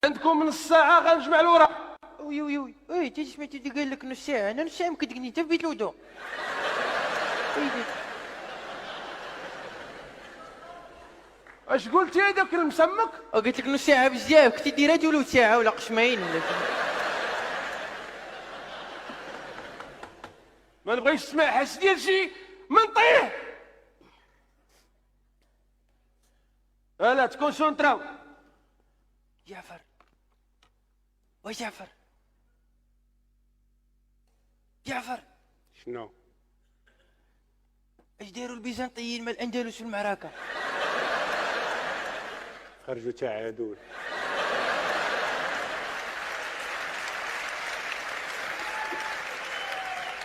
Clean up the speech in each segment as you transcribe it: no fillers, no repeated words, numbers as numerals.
عندكم نص ساعة غنجمع الوراق. وي وي وي وي انت سمعتي قال لك نص ساعه، انا نص ساعه يمكن تقني انت في بيت الوضوء. اش قلتي هذاك المسمك؟ قلت لك نص ساعه بزاف، كنتي ديرها ثلث ساعه ولا قسمين ولا ما نبغيش نسمع حس ديال شي من طيح. لا تكونسونطراو. جعفر وجعفر جعفر شنو؟ اش داروا البيزنطيين مال الاندلس في المعركه؟ خرجوا تعادوا.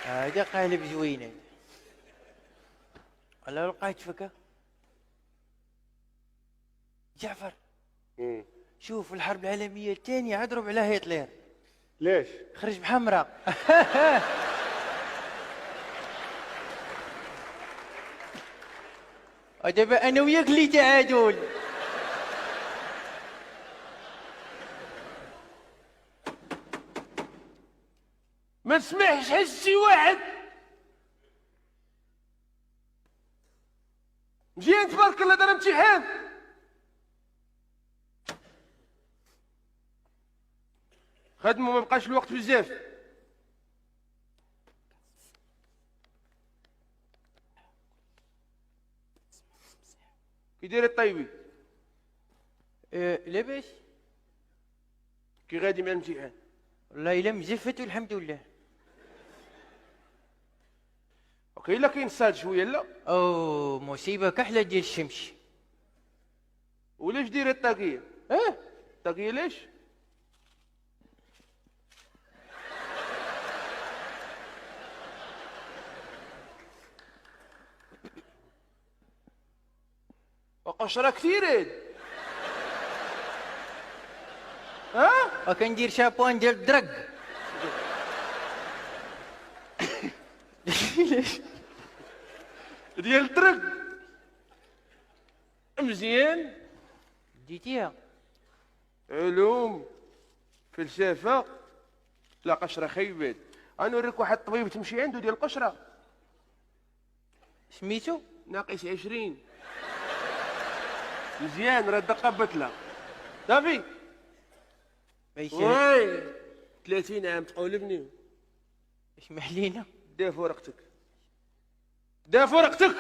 هذا قالب زوين. والله لقيت فكه. جعفر شوف الحرب العالميه الثانيه عضرب على هتلر. ليش؟ خرج بحمراء. ودابا انا وياك اللي تعادل. ما تسمعش حس شي واحد. مزيان تبارك الله دار امتحان. خدموا ما بقاش الوقت بزاف. كي داير الطيبي؟ لاباس. كي غادي مع الامتحان؟ والله الا مزفت والحمد لله. الا كاين صاد شويه لا. او مصيبه كحله ديال الشمس. وليش دايره الطاقيه؟ الطاقيه ليش؟ وقشره كثير هاد. وكندير شابوان ديال الدرق. ديال الدرك. مزيان. ديتيها علوم فلسفه. لا قشره خيبات. غنوريك واحد الطبيب تمشي عنده ديال القشره. سميتو ناقص 20. مزيان راه الدقه بتله. صافي. وي 30 عام تقولبني. اسمح لينا. داف ورقتك. داف ورقتك.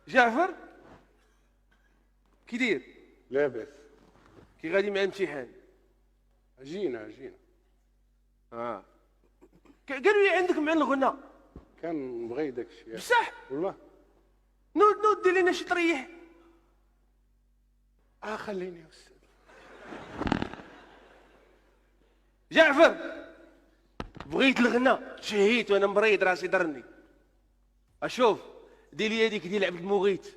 جعفر كي داير؟ لاباس. كي غادي مع الامتحان؟ جينا قالوا لي عندك مع الغنى. كان نبغي داك الشيء بصح والله. نوض دير لنا شي طريح. خليني يا استاذ. جعفر بغيت الغنى تشهيت وانا مريض راسي ضرني. اشوف دير لي هذيك ديال عبد المغيث.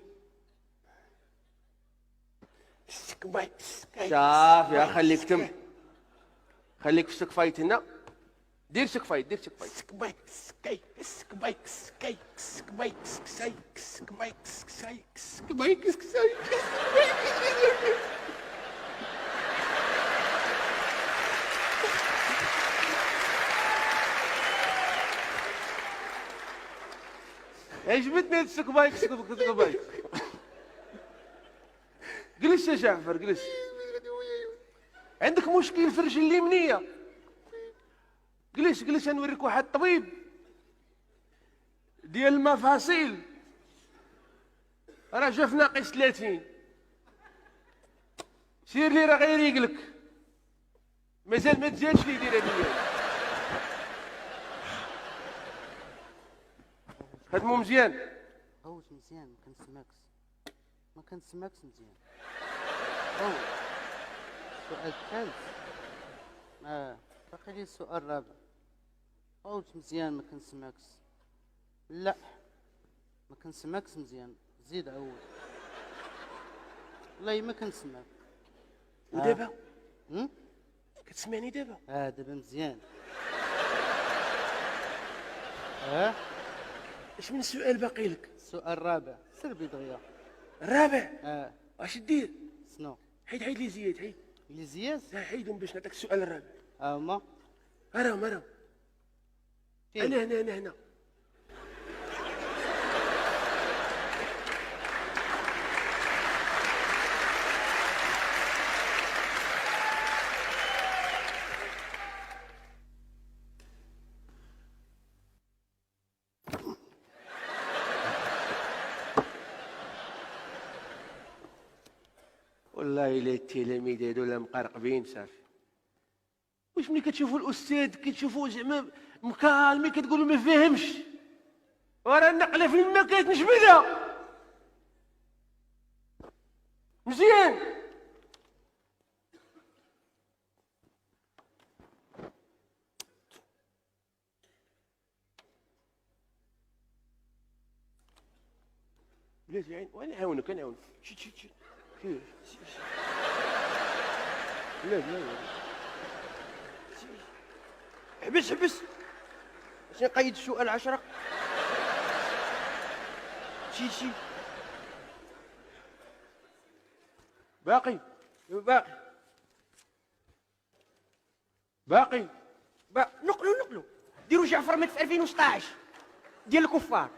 صافي خليك تم. خليك في سكفايت هنا. دير سكفايت دير سكفايت. سكبايك سكاي سكبايك سكاي سكبايك سكاي سكبايك سكاي سكبايك سكاي. عجبتني هاد السكبايك سكبايك. جلس يا جعفر جلس. عندك مشكل في الرجل اليمنيه. جلس نوريك واحد الطبيب ديال المفاصيل. راه جا في ناقص 30. سير لي راه غير يقلك. مازال ما تزادش لي دير هادي. خدمو مزيان. هوت مزيان ما كنسمعكش مزيان. السؤال الثالث باقي لي السؤال الرابع. هوت مزيان ما كنسمعكش. لا ما كنسمعكش مزيان، زيد عود. والله ما كنسمعك. ودابا هم؟ كتسمعني دابا؟ دابا مزيان. اش من سؤال باقي لك؟ السؤال الرابع سربي دغيا. الرابع. اه اش دير؟ شنو؟ حيد لي زياد، حيد. اللي زياد؟ لا حيدهم باش نعطيك السؤال الرابع. هما راهم فين؟ انا والله الا التلاميذ هذولا مقرقبين صافي. واش ملي كتشوفوا الاستاذ كتشوفوا زعما مكالمي كتقولوا ما فاهمش، وراه النقله في الماء كتنجبدها مزيان. بلاتي عين وانا نعاونك شد لا حبس باش نقيد السؤال 10. شي باقي نقلوا ديروا جعفر مات في 2016 ديال الكفار.